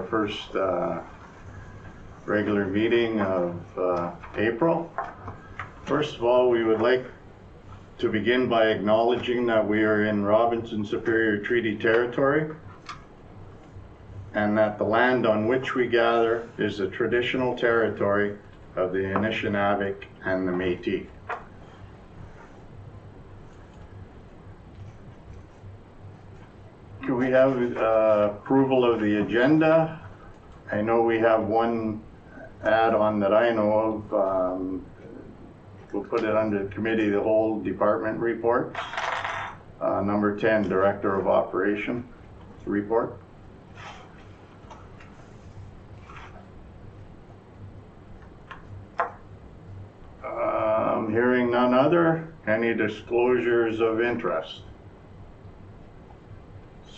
first regular meeting of April. First of all, we would like to begin by acknowledging that we are in Robinson Superior Treaty Territory and that the land on which we gather is the traditional territory of the Anishinaabe and the Métis. Do we have approval of the agenda? I know we have one add-on that I know of. We'll put it under committee, the whole department report. Number 10, Director of Operations report. Hearing none other, any disclosures of interest?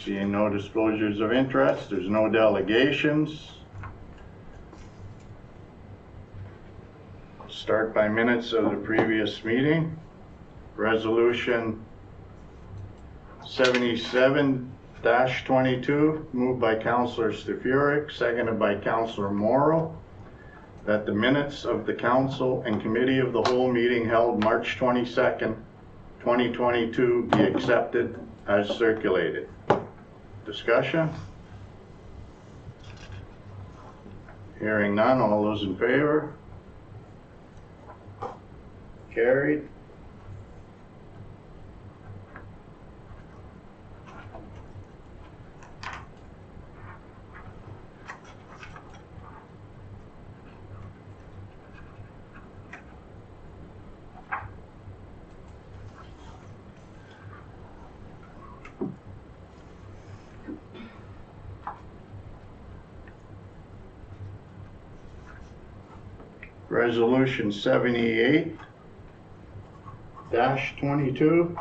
Seeing no disclosures of interest, there's no delegations. Start by minutes of the previous meeting. Resolution 77-22, moved by Councillor Stefuric, seconded by Councillor Morrow, that the minutes of the Council and Committee of the Whole meeting held March 22nd, 2022 be accepted as circulated. Discussion? Hearing none, all those in favor? Carried. Resolution 78-22,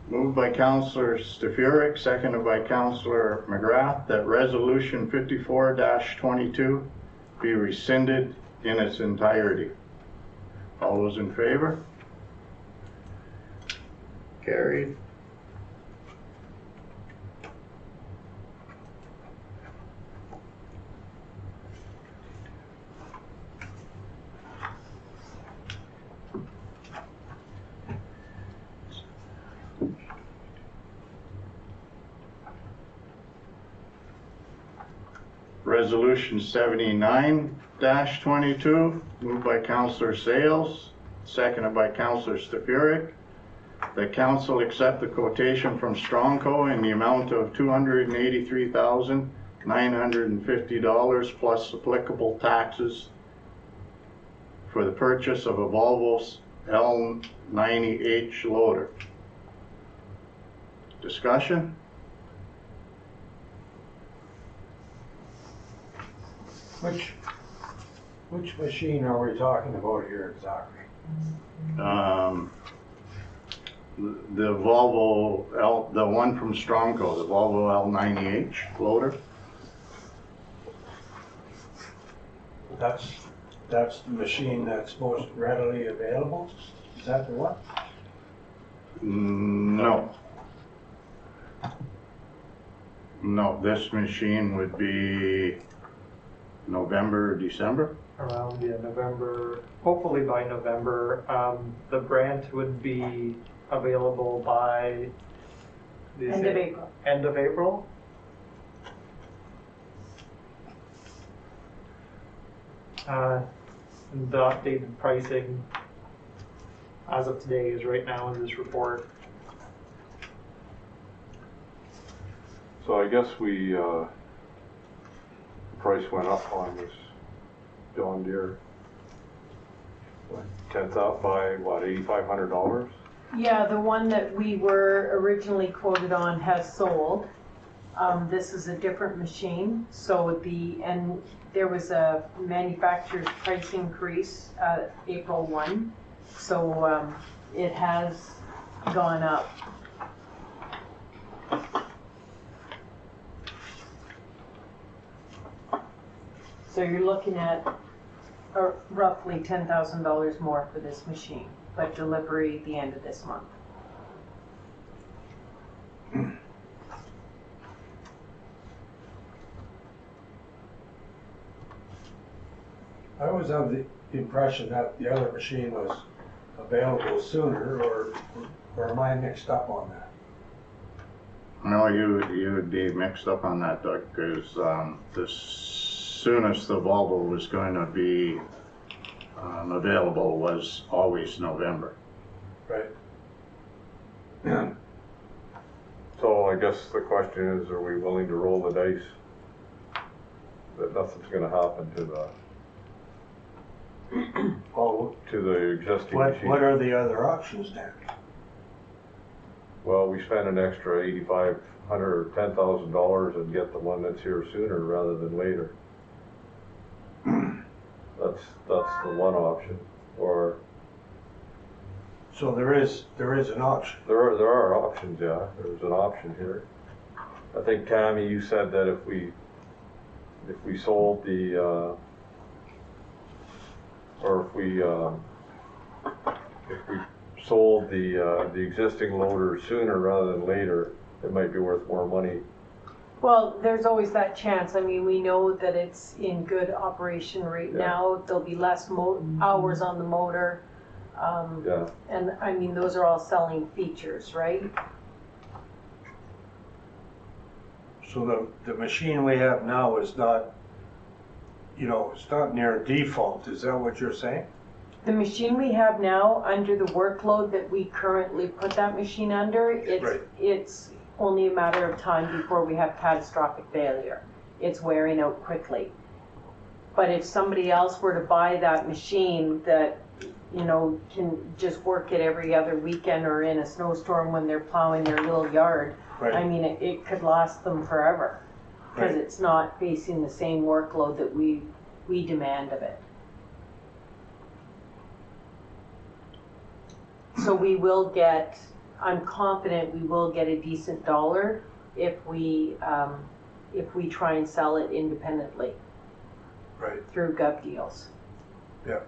moved by Councillor Stefuric, seconded by Councillor McGrath, that Resolution 54-22 be rescinded in its entirety. All those in favor? Carried. Resolution 79-22, moved by Councillor Sales, seconded by Councillor Stefuric, that Council accept the quotation from Strongco in the amount of $283,950 plus applicable taxes for the purchase of a Volvo L90H loader. Discussion? Which machine are we talking about here exactly? The Volvo the one from Strongco, the Volvo L90H loader. That's the machine that's most readily available? Is that the one? No. No, this machine would be November, December? Around, yeah, November, hopefully by November. The grant would be available by end of April. End of April. The updated pricing as of today is right now in this report. So I guess the price went up on this John Deere. 10th up by what, $8,500? Yeah, the one that we were originally quoted on has sold. This is a different machine, so there was a manufacturer's price increase April 1, so it has gone up. So you're looking at roughly $10,000 more for this machine, but delivery at the end of this month. I always have the impression that the other machine was available sooner, or am I mixed up on that? No, you would be mixed up on that, Doug, because the soonest the Volvo was going to be available was always November. Right. So I guess the question is, are we willing to roll the dice that nothing's gonna happen to Well, the existing what machine? are the other options then? Well, we spend an extra $8,500 or $10,000 and get the one that's here sooner rather than later. That's the one option. Or So there is an option. there are options, yeah. There's an option here. I think Tammy, you said that if we sold the sold the existing loader sooner rather than later, it might be worth more money. Well, there's always that chance. I mean, we know that it's in good operation right Yeah. now. There'll be less hours on the motor. Yeah. And I mean, those are all selling features, right? So the machine we have now is not, it's not near default. Is that what you're saying? The machine we have now, under the workload that we currently put that machine under, Right. it's only a matter of time before we have catastrophic failure. It's wearing out quickly. But if somebody else were to buy that machine that, can just work it every other weekend or in a snowstorm when they're plowing their little yard, I Right. mean, it could last them forever. Because Right. it's not facing the same workload that we demand of it. So I'm confident we will get a decent dollar if we try and sell it independently Right. through Gov Deals. Yeah.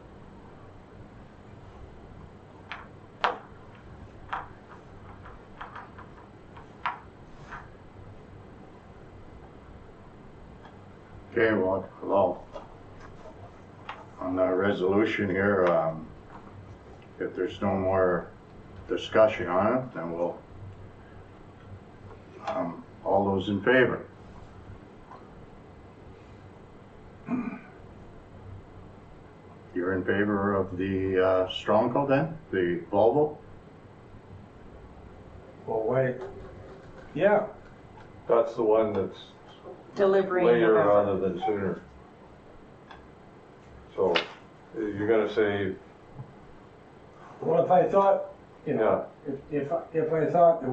Okay, well, on the resolution here, if there's no more discussion on it, then we'll, all those in favor? You're in favor of the Strongco then, the Volvo? Well, wait. Yeah. That's the one that's Delivery in later November. rather than sooner. So you're gonna say, Well, if I thought, yeah, if I thought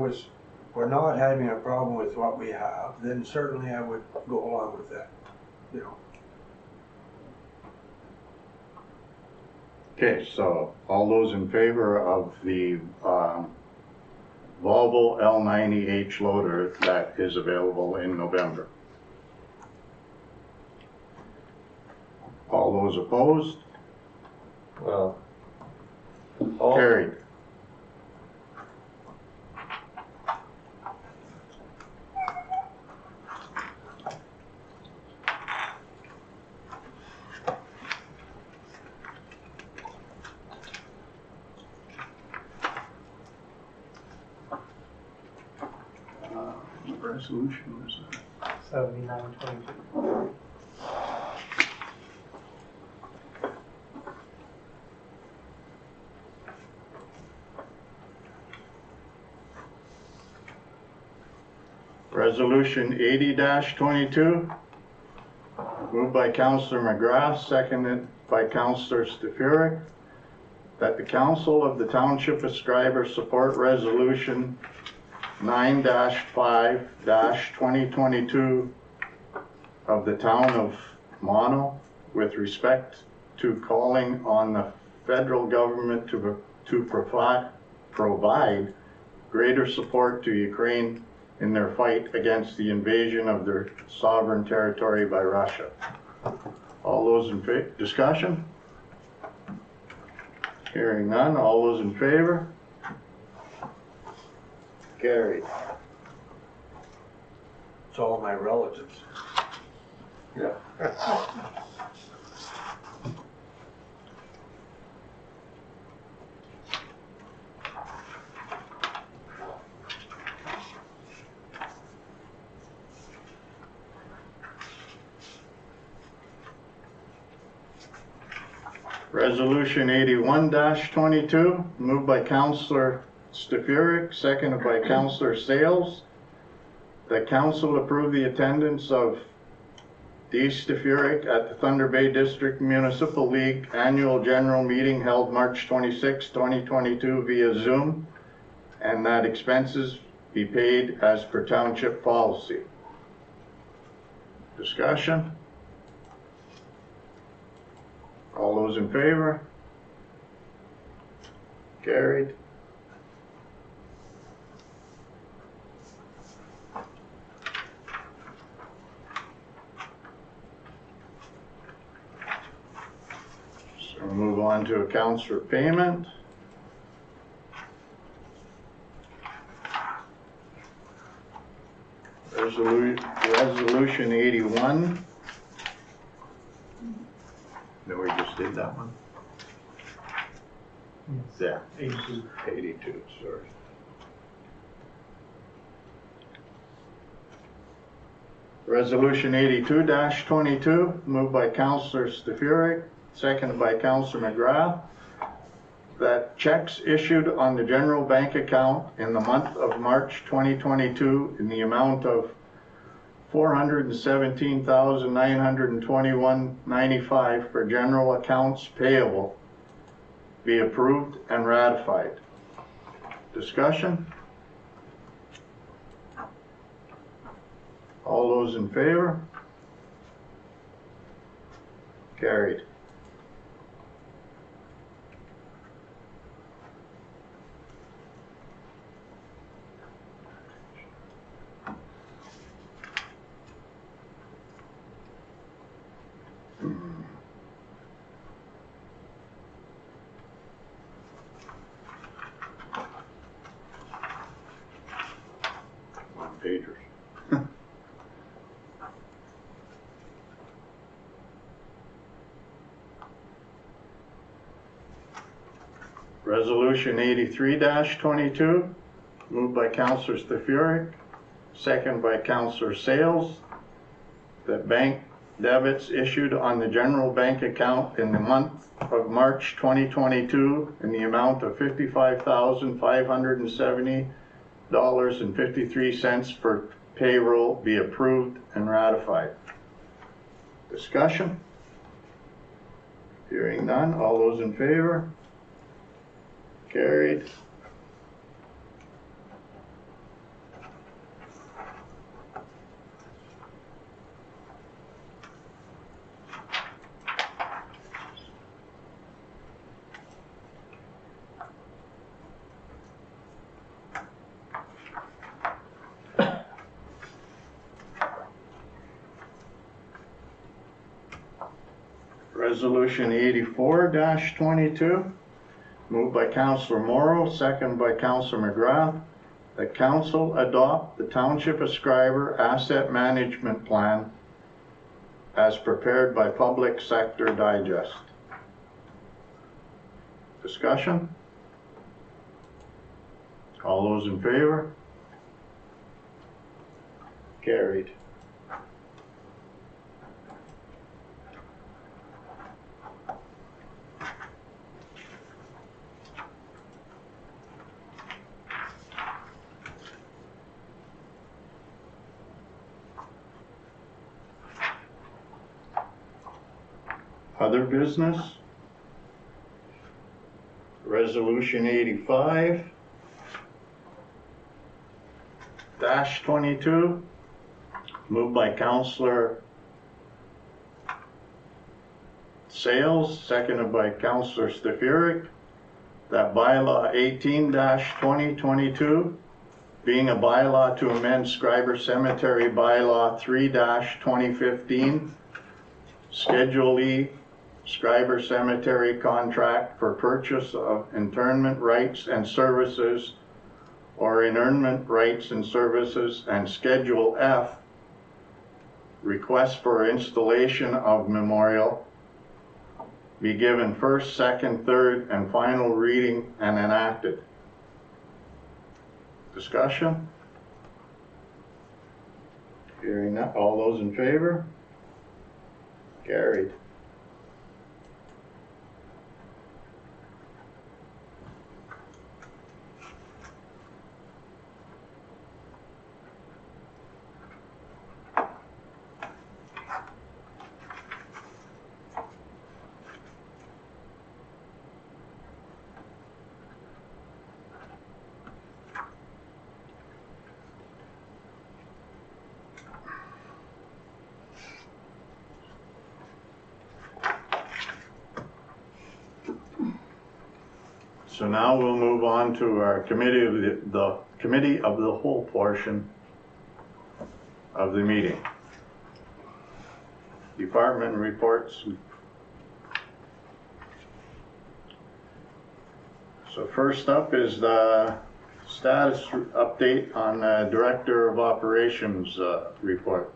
we're not having a problem with what we have, then certainly I would go along with that. Okay, so all those in favor of the Volvo L90H loader that is available in November? All those opposed? well. Carried. What resolution was that? 7922. Resolution 80-22, moved by Councillor McGrath, seconded by Councillor Stefurek, that the Council of the Township of Schreiber support Resolution 9-5-2022 of the Town of Mono with respect to calling on the federal government to provide greater support to Ukraine in their fight against the invasion of their sovereign territory by Russia. All those in favor? Discussion? Hearing none. All those in favor? Carried. It's all my relatives. Yeah. Resolution 81-22, moved by Councillor Stefuric, seconded by Councillor Sales, that council approve the attendance of D. Stefuric at the Thunder Bay District Municipal League Annual General Meeting held March 26, 2022 via Zoom, and that expenses be paid as per township policy. Discussion? All those in favor? Carried. So we'll move on to accounts for payment. Resolution 81. No, we just did that one. Yeah, 82, sorry. Resolution 82-22, moved by Councillor Stefuric, seconded by Councillor McGrath, that checks issued on the general bank account in the month of March 2022 in the amount of $417,921.95 for general accounts payable be approved and ratified. Discussion? All those in favor? Carried. Pagers. Resolution 83-22, moved by Councillor Stefuric, second by Councillor Sales, that bank debits issued on the general bank account in the month of March 2022 in the amount of $55,570.53 for payroll be approved and ratified. Discussion? Hearing none, all those in favor? Carried. Resolution 84-22, moved by Councillor Morrow, second by Councillor McGrath, that council adopt the Township of Schreiber Asset Management Plan as prepared by Public Sector Digest. Discussion? All those in favor? Carried. Other business? Resolution 85-22, moved by Councillor Sales, seconded by Councillor Stefuric, that bylaw 18-2022, being a bylaw to amend Schreiber Cemetery bylaw 3-2015, Schedule E, Schreiber Cemetery contract for purchase of internment rights and services or internment rights and services, and Schedule F, request for installation of memorial, be given first, second, third, and final reading and enacted. Discussion? Hearing none, all those in favor? Carried. So now we'll move on to our committee of the committee of the whole portion of the meeting. Department reports. So first up is the status update on the Director of Operations report.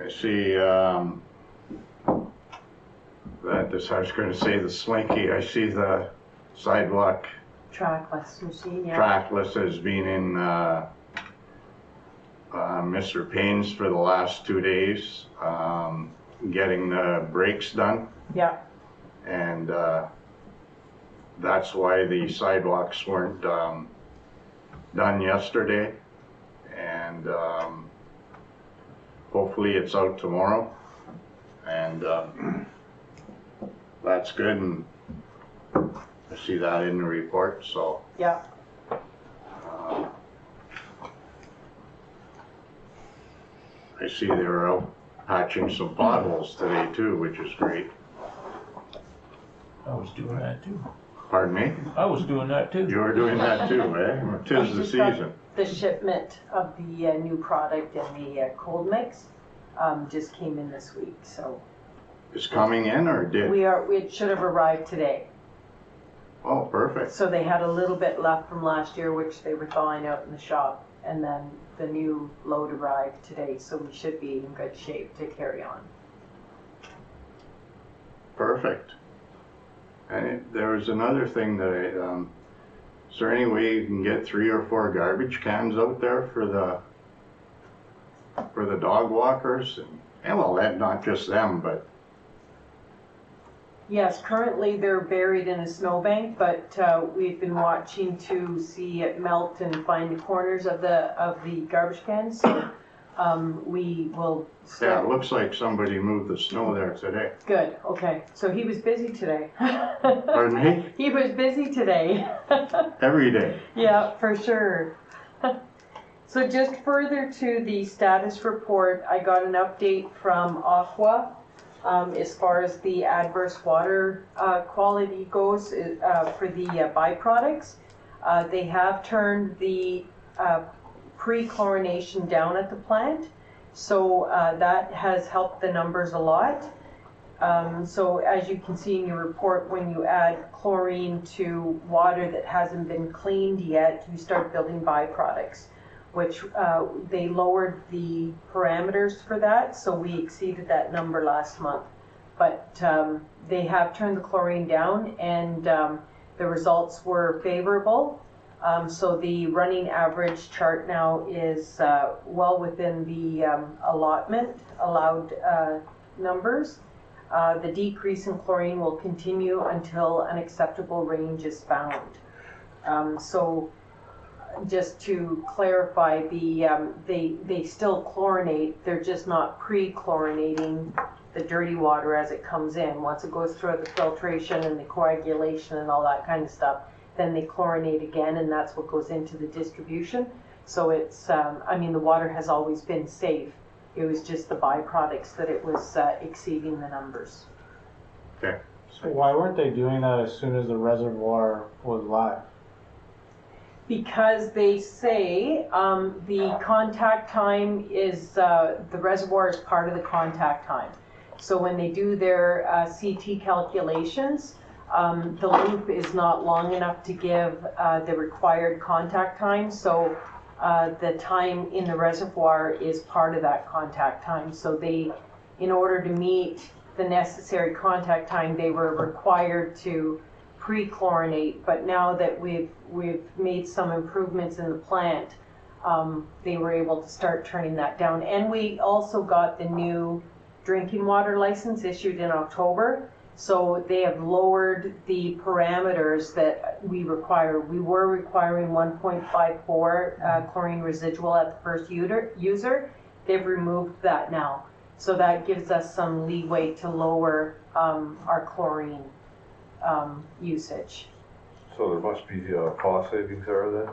I see that this, I was going to say the Slinky, I see the sidewalk Trackless machine, yeah. trackless has been in Mr. Payne's for the last 2 days, getting the brakes done. Yeah, And that's why the sidewalks weren't done yesterday. And hopefully it's out tomorrow. And that's good. And I see that in the report, so. yeah. I see they were out patching some potholes today too, which is great. I was doing that too. Pardon me? I was doing that too. You were doing that too, eh? Tis the We just got season. The shipment of the new product and the cold mix just came in this week, so Is coming in or did? it should have arrived today. Oh, perfect. So they had a little bit left from last year, which they were thawing out in the shop, and then the new load arrived today, so we should be in good shape to carry on. Perfect. And there was another thing that is there any way you can get 3 or 4 garbage cans out there for the dog walkers? And well, not just them, but Yes, currently they're buried in a snowbank, but we've been watching to see it melt and find the corners of the garbage cans. So we will yeah, start. it looks like somebody moved the snow there today. Good, okay. So he was busy today. Pardon me? He was busy today. Every day. Yeah, for sure. So just further to the status report, I got an update from Aqua as far as the adverse water quality goes for the byproducts. They have turned the pre-chlorination down at the plant, so that has helped the numbers a lot. So as you can see in your report, when you add chlorine to water that hasn't been cleaned yet, you start building byproducts, which they lowered the parameters for that, so we exceeded that number last month. But they have turned the chlorine down, and the results were favorable. So the running average chart now is well within the allowed numbers. The decrease in chlorine will continue until an acceptable range is found. So just to clarify, they still chlorinate, they're just not pre-chlorinating the dirty water as it comes in. Once it goes through the filtration and the coagulation and all that kind of stuff, then they chlorinate again, and that's what goes into the distribution. So it's, I mean, the water has always been safe. It was just the byproducts that it was exceeding the numbers. Okay. So why weren't they doing that as soon as the reservoir was live? Because they say the contact time is, the reservoir is part of the contact time. So when they do their CT calculations, the loop is not long enough to give the required contact time. So the time in the reservoir is part of that contact time. So they, in order to meet the necessary contact time, they were required to pre-chlorinate, but now that we've made some improvements in the plant, they were able to start turning that down. And we also got the new drinking water license issued in October, So they have lowered the parameters that we require. We were requiring 1.54 chlorine residual at the first user. They've removed that now. So that gives us some leeway to lower our chlorine usage. So there must be cost savings there then?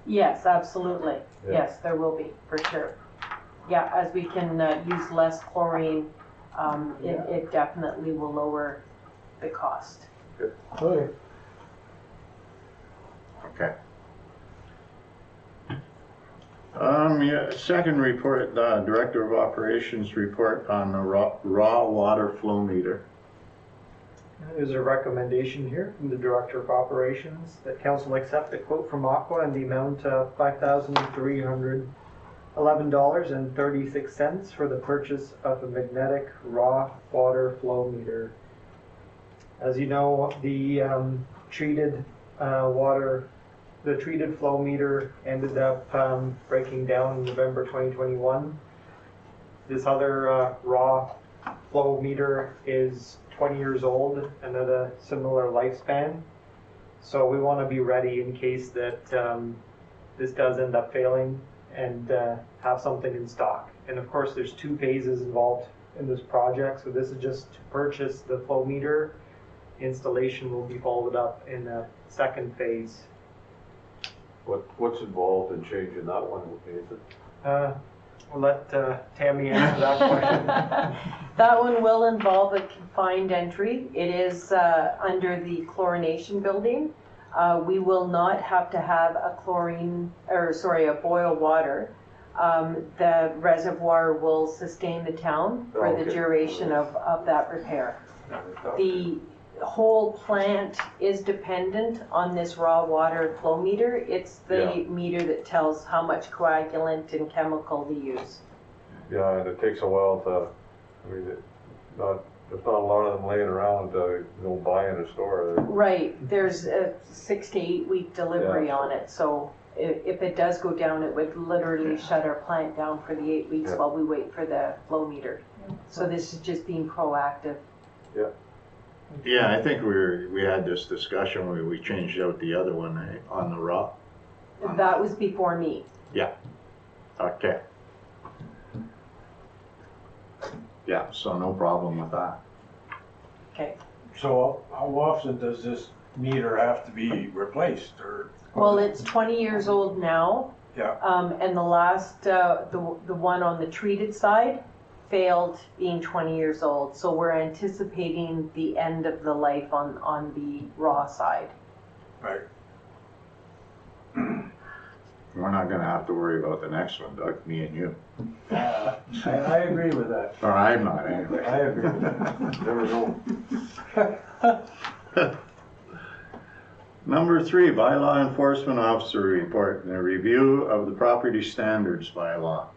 Yes, absolutely. Yeah. Yes, there will be, for sure. Yeah, as we can use less chlorine, it definitely will lower the cost. Okay. Okay. Second report, Director of Operations report on the raw water flow meter. There's a recommendation here from the Director of Operations that council accept a quote from Aqua in the amount of $5,311.36 for the purchase of a magnetic raw water flow meter. As you know, the treated flow meter ended up breaking down in November 2021. This other raw flow meter is 20 years old and at a similar lifespan. So we want to be ready in case that this does end up failing and have something in stock. And of course there's 2 phases involved in this project. So this is just to purchase the flow meter. Installation will be followed up in a second phase. What's involved in changing that one, Nathan? We'll let Tammy answer that question. That one will involve a confined entry. It is under the chlorination building. We will not have to have a boil water. The reservoir will sustain the town for the duration of that repair. The whole plant is dependent on this raw water flow meter. It's the meter that tells how much coagulant and chemical to use. Yeah, and it takes a while to, there's not a lot of them laying around to buy in a store. Right, there's a 6 to 8 week delivery on it. So if it does go down, it would literally shut our plant down for the 8 weeks while we wait for the flow meter. So this is just being proactive. Yeah. Yeah, I think we had this discussion where we changed out the other one on the raw. That was before me. Yeah. Okay. Yeah, so no problem with that. Okay. So how often does this meter have to be replaced or? Well, it's 20 years old now. Yeah. And the last, the one on the treated side failed being 20 years old. So we're anticipating the end of the life on the raw side. Right. We're not gonna have to worry about the next one, Doug, me and you. I agree with that. Or I'm not anyway. I agree with that. Never know. Number 3, bylaw enforcement officer report and a review of the property standards bylaw.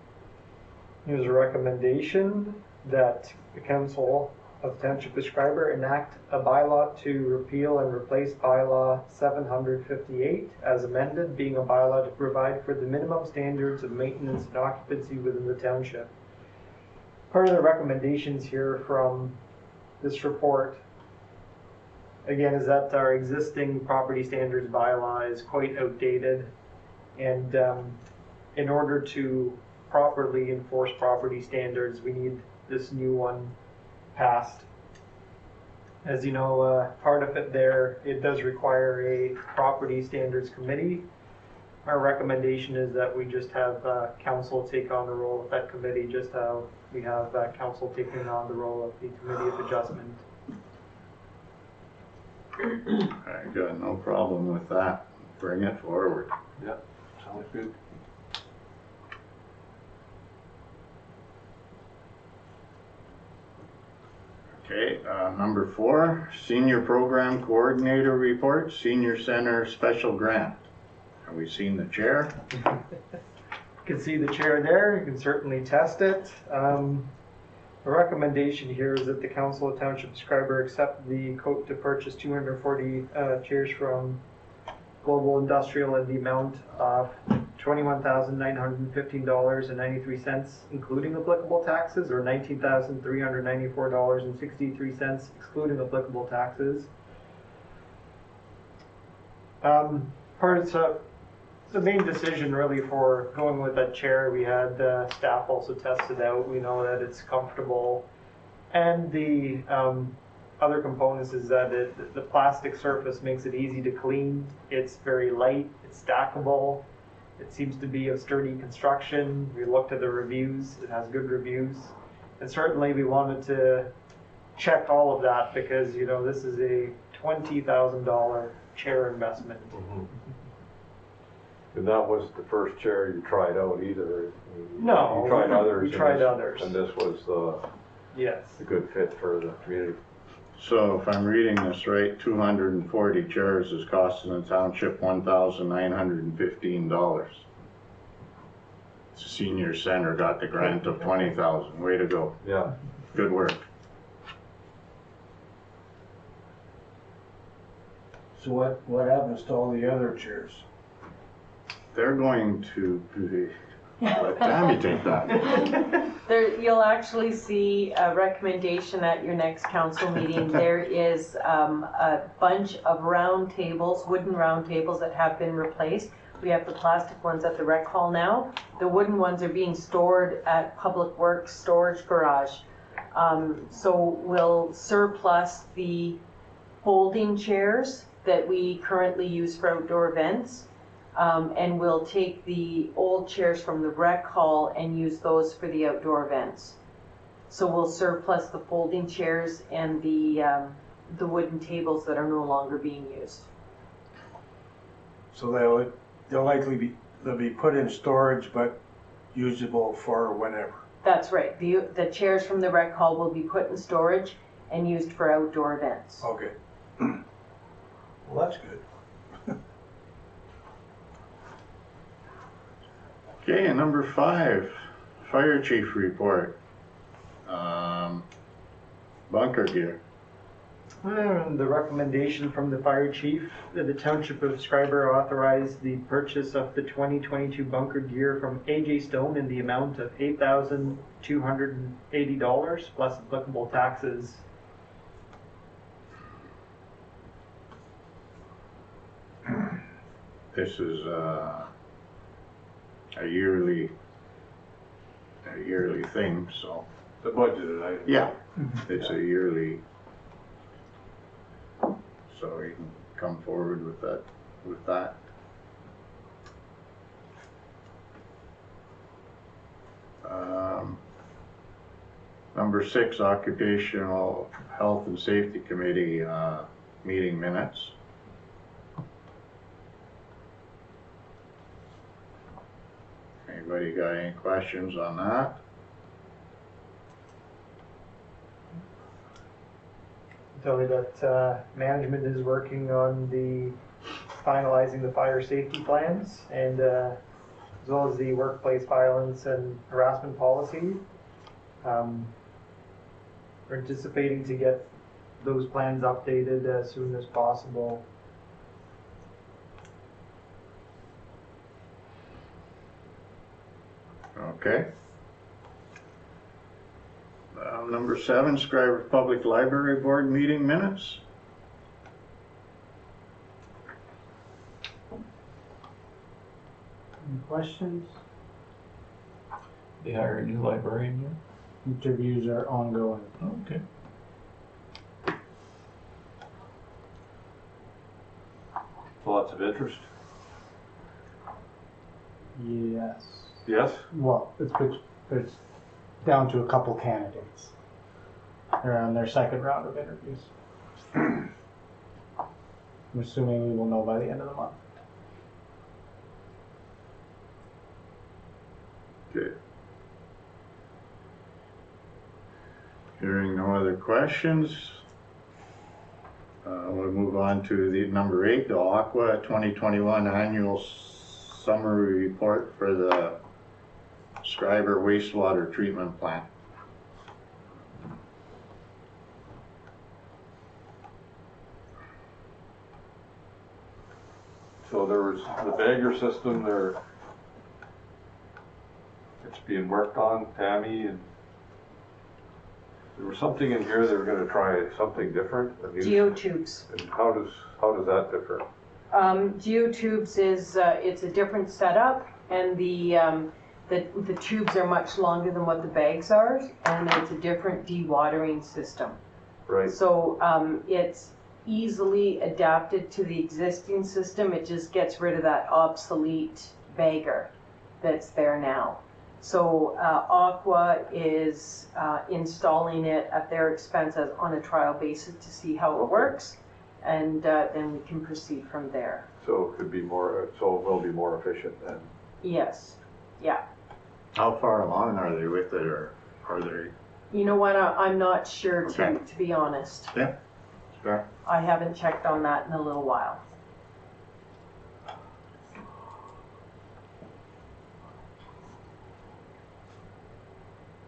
Here's a recommendation that the Council of Township of Schreiber enact a bylaw to repeal and replace bylaw 758 as amended, being a bylaw to provide for the minimum standards of maintenance and occupancy within the township. Part of the recommendations here from this report, again, is that our existing property standards bylaw is quite outdated, and in order to properly enforce property standards, we need this new one passed. As you know, part of it there, it does require a property standards committee. Our recommendation is that we just have council take on the role of that committee, just how we have council taking on the role of the committee of adjustment. I got no problem with that. Bring it forward. Yeah, sounds good. Okay, number 4, senior program coordinator report, senior center special grant. Have we seen the chair? You can see the chair there, you can certainly test it. The recommendation here is that the Council of Township of Schreiber accept the quote to purchase 240 chairs from Global Industrial in the amount of $21,915.93, including applicable taxes, or $19,394.63, excluding applicable taxes. The main decision really for going with that chair, we had staff also test it out. We know that it's comfortable. And the other components is that the plastic surface makes it easy to clean. It's very light, it's stackable. It seems to be of sturdy construction. We looked at the reviews, it has good reviews. And certainly we wanted to check all of that because, you know, this is a $20,000 chair investment. Mhm. And that was the first chair you tried out either? No, You tried others? we tried others. And this was Yes. a good fit for the community? So if I'm reading this right, 240 chairs is costing the township $1,915. Senior Center got the grant of 20,000. Way to go. Yeah. Good work. So what happens to all the other chairs? They're going to let Tammy take that. There, you'll actually see a recommendation at your next council meeting. There is a bunch of round tables, wooden round tables that have been replaced. We have the plastic ones at the rec hall now. The wooden ones are being stored at Public Works Storage Garage. So we'll surplus the folding chairs that we currently use for outdoor events. And we'll take the old chairs from the rec hall and use those for the outdoor events. So we'll surplus the folding chairs and the wooden tables that are no longer being used. So they'll likely they'll be put in storage, but usable for whenever. That's right. The chairs from the rec hall will be put in storage and used for outdoor events. Okay. Well, that's good. Okay, and number 5, fire chief report. Bunker gear. The recommendation from the fire chief that the township of Schreiber authorize the purchase of the 2022 bunker gear from AJ Stone in the amount of $8,280 plus applicable taxes. This is a yearly thing, so The budgeted item. yeah, it's a yearly. So you can come forward with that. Number 6, occupational health and safety committee meeting minutes. Anybody got any questions on that? Tell you that management is working on finalizing the fire safety plans and as well as the workplace violence and harassment policy. We're anticipating to get those plans updated as soon as possible. Okay. Number 7, Schreiber Public Library Board meeting minutes. Any questions? They hire a new librarian here? Interviews are ongoing. Okay. Lots of interest? Yes. Yes? Well, it's down to a couple candidates. They're on their second round of interviews. I'm assuming we will know by the end of the month. Okay. Hearing no other questions, we'll move on to the number 8, the Aqua 2021 annual summary report for the Schreiber wastewater treatment plant. So there was the bagger system, being worked on, Tammy, and there was something in here, they were gonna try something different. a new- Geotubes. And how does that differ? Geotubes is, it's a different setup, and the tubes are much longer than what the bags are, and it's a different dewatering system. Right, So it's easily adapted to the existing system. It just gets rid of that obsolete bagger that's there now. So Aqua is installing it at their expense on a trial basis to see how it works, and then we can proceed from there. so it could be more, so it will be more efficient then. Yes, yeah. How far along are they with it, or are they? You know what, I'm not sure Okay. to be honest. Yeah, fair. I haven't checked on that in a little while.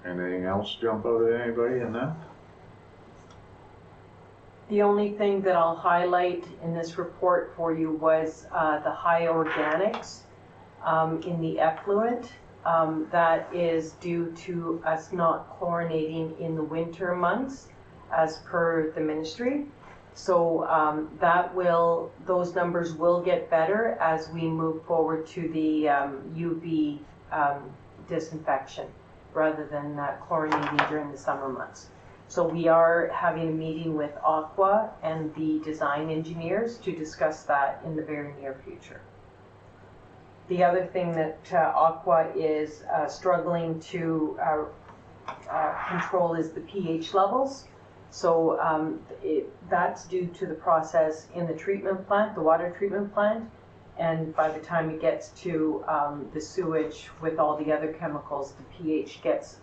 Anything else jump out at anybody in that? The only thing that I'll highlight in this report for you was the high organics in the effluent. That is due to us not chlorinating in the winter months as per the ministry. So those numbers will get better as we move forward to the UV disinfection rather than chlorinating during the summer months. So we are having a meeting with Aqua and the design engineers to discuss that in the very near future. The other thing that Aqua is struggling to control is the pH levels. So that's due to the process in the treatment plant, the water treatment plant. And by the time it gets to the sewage with all the other chemicals, the pH gets,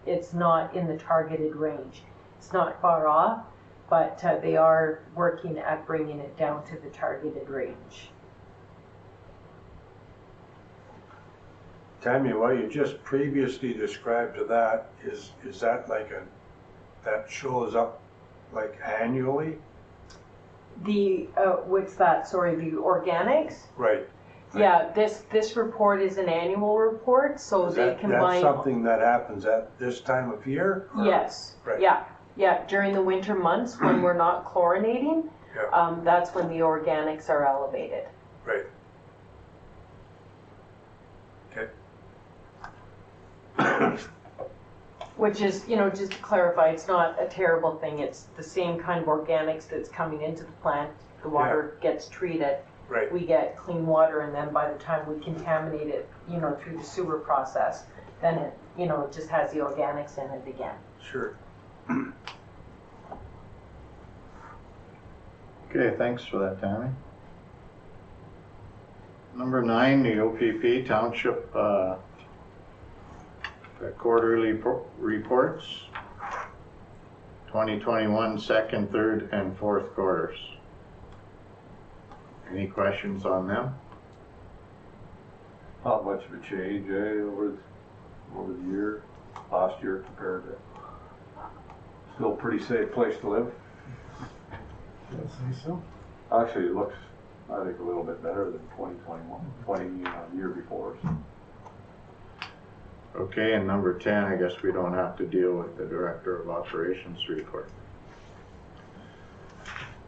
it's not in the targeted range. It's not far off, but they are working at bringing it down to the targeted range. Tammy, what you just previously described to that, is that like that shows up like annually? The, what's that, sorry, the organics? Right. Yeah, this report is an annual report, so Is they that, combine. that's something that happens at this time of year? or- Yes, Right. yeah, during the winter months when we're not chlorinating, Yeah. that's when the organics are elevated. Right. Okay. Which is, just to clarify, it's not a terrible thing. It's the same kind of organics that's coming into the plant. The water gets treated. Right. We get clean water, and then by the time we contaminate it, through the sewer process, then it, it just has the organics in it again. Sure. Okay, thanks for that, Tammy. Number 9, the OPP Township quarterly reports, 2021 second, third, and fourth quarters. Any questions on them? Not much of a change, over the year, last year compared to, still pretty safe place to live. I'd say so. Actually, it looks, I think, a little bit better than 2021, year before. So. Okay, and number 10, I guess we don't have to deal with the Director of Operations report.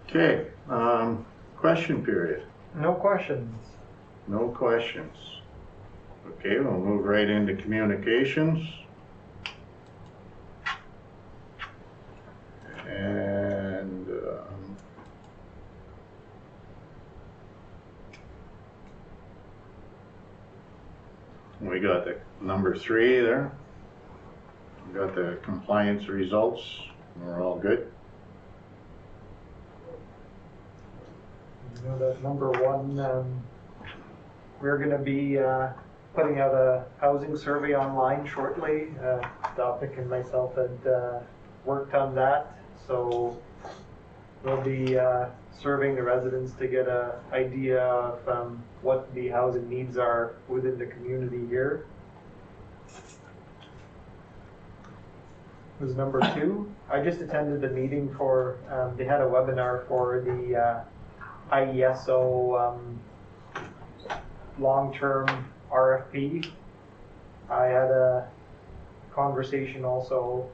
Okay, question period. No questions. No questions. Okay, we'll move right into communications. And we got the number 3 there. We got the compliance results. We're all good. That number 1, we're going to be putting out a housing survey online shortly. Dominic and myself had worked on that, so we'll be serving the residents to get an idea of what the housing needs are within the community here. Was number 2. I just attended the meeting for, they had a webinar for the IESO long-term RFP. I had a conversation also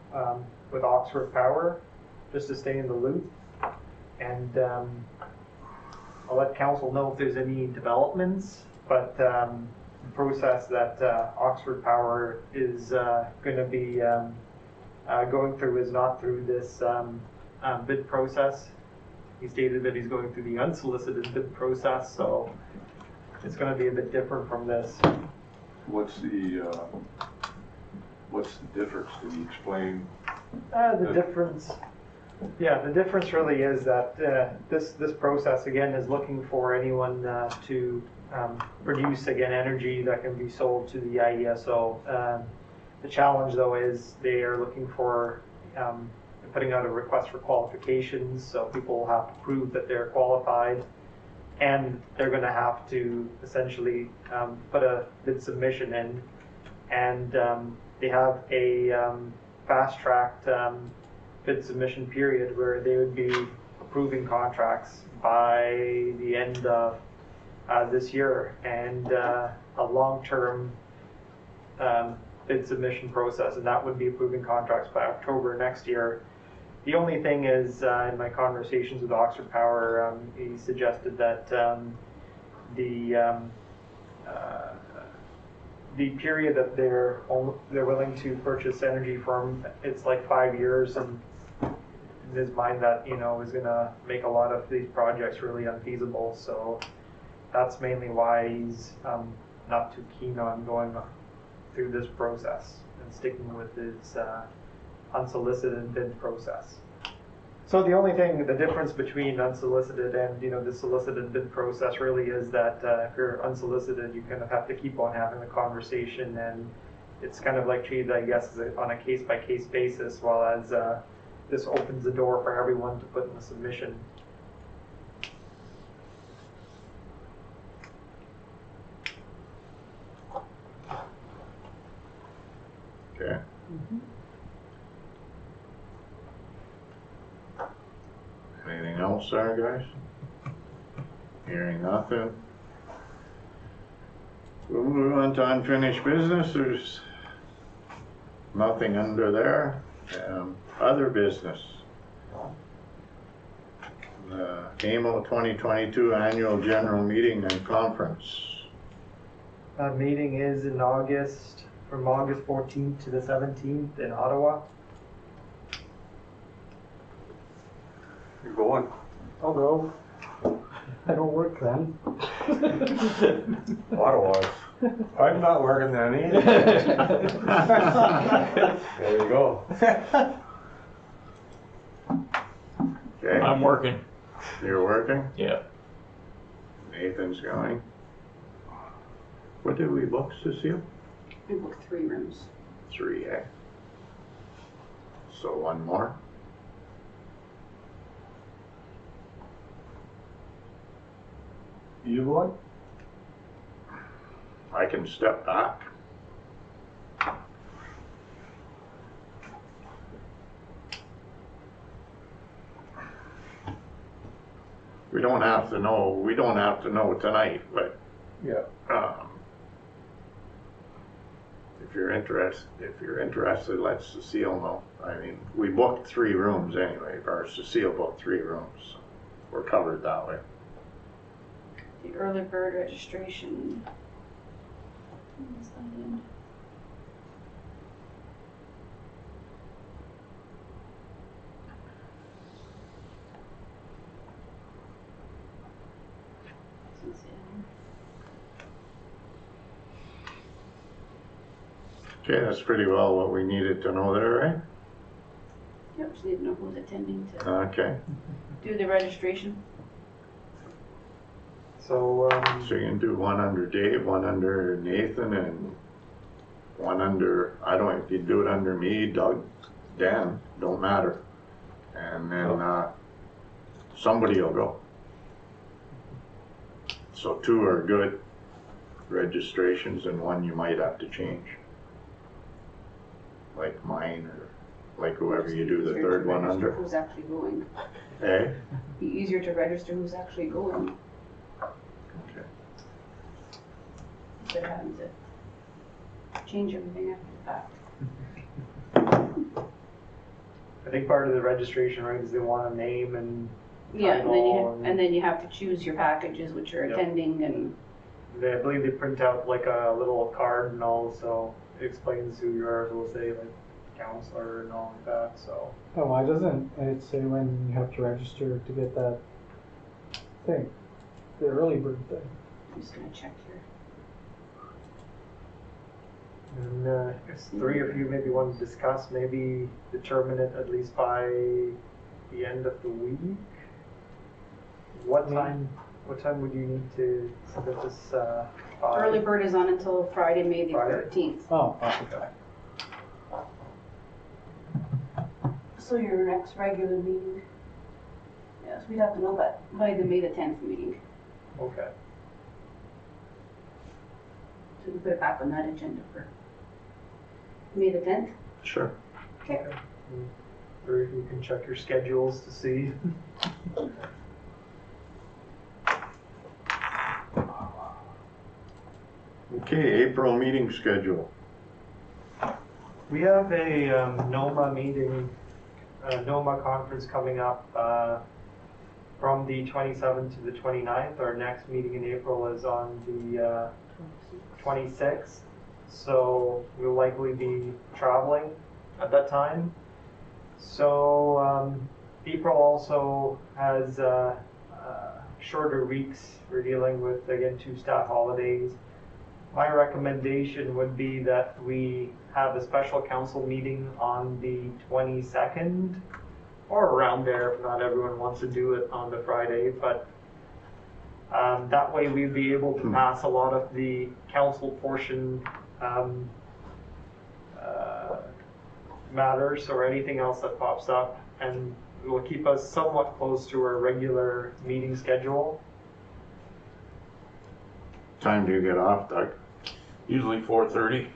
with Oxford Power, just to stay in the loop. And I'll let council know if there's any developments, but the process that Oxford Power is going to be going through is not through this bid process. He stated that he's going through the unsolicited bid process, so it's going to be a bit different from this. What's the difference? Can you explain? The difference, yeah, the difference really is that this process again is looking for anyone to produce again energy that can be sold to the IESO. The challenge though is they are looking for putting out a request for qualifications, so people will have to prove that they're qualified, and they're going to have to essentially put a bid submission in, and they have a fast-tracked bid submission period where they would be approving contracts by the end of this year, and a long-term bid submission process, and that would be approving contracts by October next year. The only thing is, in my conversations with Oxford Power, he suggested that the period that they're willing to purchase energy from, it's like 5 years, and in his mind that is going to make a lot of these projects really unfeasible. So that's mainly why he's not too keen on going through this process and sticking with his unsolicited bid process. So the only thing, the difference between unsolicited and the solicited bid process really is that if you're unsolicited, you kind of have to keep on having the conversation, and it's kind of like treated, I guess, on a case-by-case basis, while as this opens the door for everyone to put in a submission. Okay. Anything else there, guys? Hearing nothing. We'll move on to unfinished business. There's nothing under there. Other business. The AMO 2022 Annual General Meeting and Conference. That meeting is in August, from August 14th to the 17th in Ottawa. You're going? I'll go. I don't work then. Ottawa. I'm not working then either. There you go. Okay, I'm working. you're working? Yeah. Nathan's going. What did we book, Cecile? We booked 3 rooms. 3, eh? So one more? You going? I can step back. We don't have to know tonight, but Yeah. if you're interested, let Cecile know. I mean, we booked 3 rooms anyway, or Cecile booked 3 rooms. We're covered that way. The early bird registration. When is that in? Doesn't say it. Okay, that's pretty well what we needed to know there, right? Yep, just need to know who's attending to Okay, do the registration. So, so you can do one under Dave, one under Nathan, and one under, I don't know if you do it under me, Doug, Dan, don't matter. And then somebody will go. So 2 are good registrations, and 1 you might have to change. Like mine, or like whoever you do the Easier to 3rd one register under. Who's actually going. Eh? Be easier to register who's actually going. Okay. Instead of having to change everything after the fact. I think part of the registration, right, is they want a name and Yeah, title and then you have to choose your packages, which you're Yep. attending, and I believe they print out like a little card and all, so it explains who you are, so we'll say like counselor and all like that, so. Oh, why doesn't it say when you have to register to get that thing? The early bird thing. I'm just gonna check here. And if three of you maybe want to discuss, maybe determine it at least by the end of the week. What time would you need to submit this, by? Early bird is on until Friday, May the Friday? 13th. Oh, okay. So your next regular meeting? Yes, we'd have to know that by the May the 10th meeting. Okay. So we can put it back on that agenda for May the 10th. Sure. Okay. Or you can check your schedules to see. Okay, April meeting schedule. We have a NOMA meeting, NOMA conference coming up from the 27th to the 29th. Our next meeting in April is on the 26th. So we'll likely be traveling at that time. So April also has shorter weeks. We're dealing with, again, 2 staff holidays. My recommendation would be that we have a special council meeting on the 22nd or around there if not everyone wants to do it on the Friday, but that way we'd be able to pass a lot of the council portion matters or anything else that pops up, and it will keep us somewhat close to our regular meeting schedule. Time do you get off, Doug? Usually 4:30.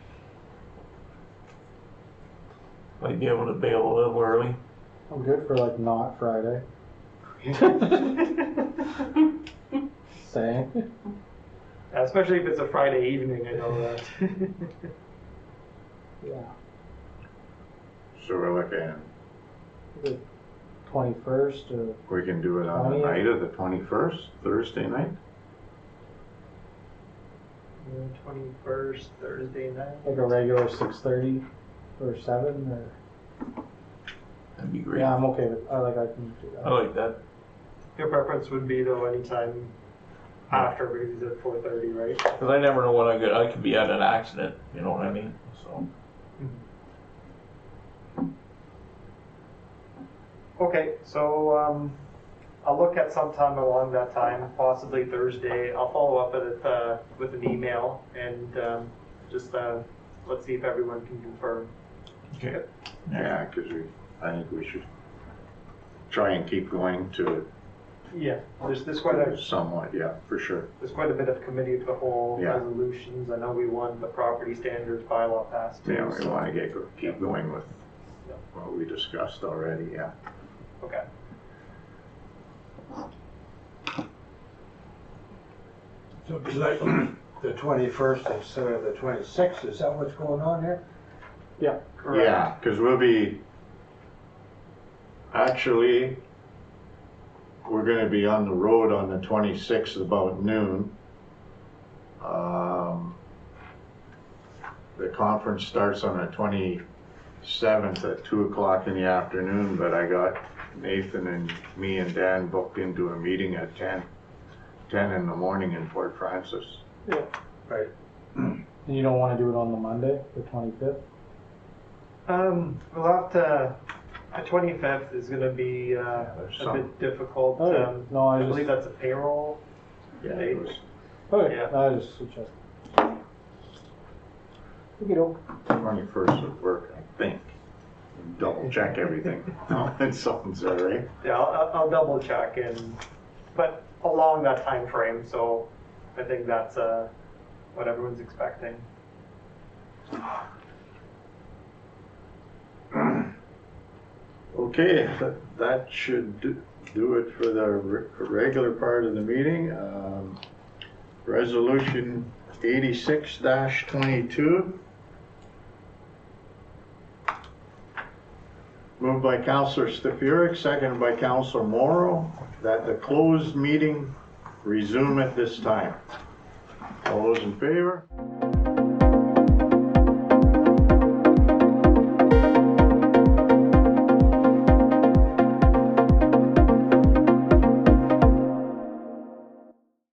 Might be able to bail a little early. I'm good for like not Friday. Saying. Especially if it's a Friday evening, I know that. Yeah. So we're looking, The 21st or we can do it on the 20th. night of the 21st, Thursday night? 21st, Thursday night. like a regular 6:30 or 7 or. That'd be great. Yeah, I'm okay with. I can do that. I like that. Your preference would be though anytime after, because it's at 4:30, right? Because I never know when I could be at an accident, you know what I mean? So, Okay, so I'll look at sometime along that time, possibly Thursday. I'll follow up with an email and just let's see if everyone can confirm. okay. Yeah, because I think we should try and keep going to Yeah, there's quite a somewhat, yeah, for sure. there's quite a bit of committee of the whole Yeah. resolutions. I know we won the property standards bylaw pass too. Yeah, we so- want to keep going with Yeah. what we discussed already, yeah. Okay. So it'd be like the 21st instead of the 26th, is that what's going on here? Correct. Yeah, because we'll be, actually, we're gonna be on the road on the 26th about noon. The conference starts on the 27th at 2 o'clock in the afternoon, but I got Nathan and me and Dan booked into a meeting at 10 in the morning in Port Francis. Right. And you don't want to do it on the Monday, the 25th? We'll have to, the 25th is gonna be there's a some- bit difficult. Oh, yeah. No, I I believe just. that's a payroll Yeah, date. it was Okay, yeah. I just suggest. Okay, doke. 21st would work, I think. Double check everything. No, and something's all right. Yeah, I'll double check but along that time frame, so I think that's what everyone's expecting. Okay, that should do it for the regular part of the meeting. Resolution 86-22. Moved by Councillor Stafuric, seconded by Councillor Morrow, that the closed meeting resume at this time. All those in favor?